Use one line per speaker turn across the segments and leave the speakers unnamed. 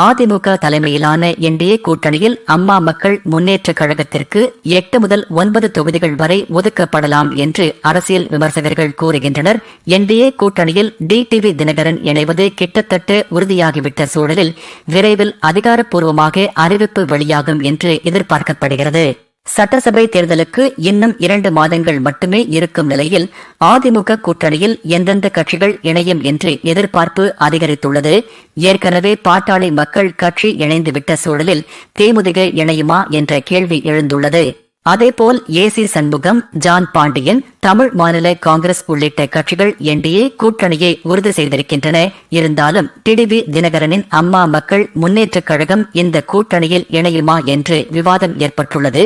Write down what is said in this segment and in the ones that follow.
அதிமுக தலைமையிலான என்டிஏ கூட்டணியில் அம்மா மக்கள் முன்னேற்றக் கழகத்திற்கு 8 முதல் 9 தொகுதிகள் வரை ஒதுக்கப்படலாம் என்று அரசியல் விமர்சகர்கள் கூறுகின்றனர். என்டிஏ கூட்டணியில் டிடிவி தினகரன் இணைவது கிட்டத்தட்ட உறுதியாகிவிட்ட சூழலில் விரைவில் அதிகாரப்பூர்வமாக அறிவிப்பு வெளியாகும் என்று எதிர்பார்க்கப்படுகிறது. சட்டசபை தேர்தலுக்கு இன்னும் 2 மாதங்கள் மட்டுமே இருக்கும் நிலையில் அதிமுக கூட்டணியில் எந்தெந்த கட்சிகள் இணையும் என்று எதிர்பார்ப்பு அதிகரித்துள்ளது. ஏற்கனவே பாட்டாளி மக்கள் கட்சி இணைந்துவிட்ட சூழலில் தேமுதிக இணையுமா என்ற கேள்வி எழுந்துள்ளது. அதேபோல் ஏசி சண்முகம், ஜான் பாண்டியன், தமிழ் மாநில காங்கிரஸ் உள்ளிட்ட கட்சிகள் என்டிஏ கூட்டணியை உறுதி செய்திருக்கின்றன. இருந்தாலும் டிடிவி தினகரனின் அம்மா மக்கள் முன்னேற்றக் கழகம் இந்த கூட்டணியில் இணையுமா என்று விவாதம் ஏற்பட்டுள்ளது.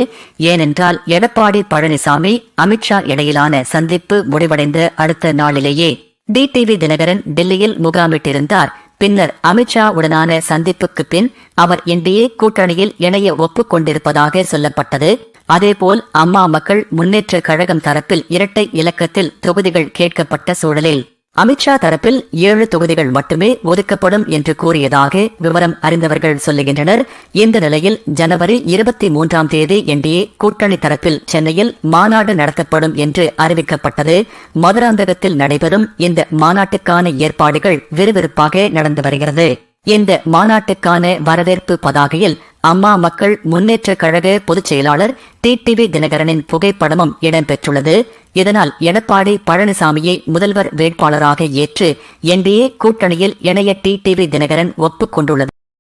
ஏனென்றால் எடப்பாடி பழனிசாமி, அமித்ஷா இடையிலான சந்திப்பு முடிவடைந்த அடுத்த நாளிலேயே டிடிவி தினகரன் டெல்லியில் முகாமிட்டிருந்தார். பின்னர் அமித்ஷா உடனான சந்திப்புக்கு பின் அவர் என்டிஏ கூட்டணியில் இணைய ஒப்புக் கொண்டிருப்பதாக சொல்லப்பட்டது. அதேபோல் அம்மா மக்கள் முன்னேற்ற கழகம் தரப்பில் இரட்டை இலக்கத்தில் தொகுதிகள் கேட்கப்பட்ட சூழலில் அமித்ஷா தரப்பில் 7 தொகுதிகள் மட்டுமே ஒதுக்கப்படும் என்று கூறியதாக விவரம் அறிந்தவர்கள் சொல்லுகின்றனர். இந்த நிலையில் ஜனவரி 23ஆம் தேதி என்டிஏ கூட்டணி தரப்பில் சென்னையில் மாநாடு நடத்தப்படும் என்று அறிவிக்கப்பட்டது. மதுராந்தகத்தில் நடைபெறும் இந்த மாநாட்டுக்கான ஏற்பாடுகள் விறுவிறுப்பாக நடந்து வருகிறது. இந்த மாநாட்டுக்கான வரவேற்பு பதாகையில் அம்மா மக்கள் முன்னேற்ற கழக பொதுச் செயலாளர் டிடிவி தினகரனின் புகைப்படமும் இடம்பெற்றுள்ளது. இதனால் எடப்பாடி பழனிசாமியை முதல்வர் வேட்பாளராக ஏற்று என்டிஏ கூட்டணியில் இணைய டிடிவி தினகரன் ஒப்புக் கொண்டுள்ளது.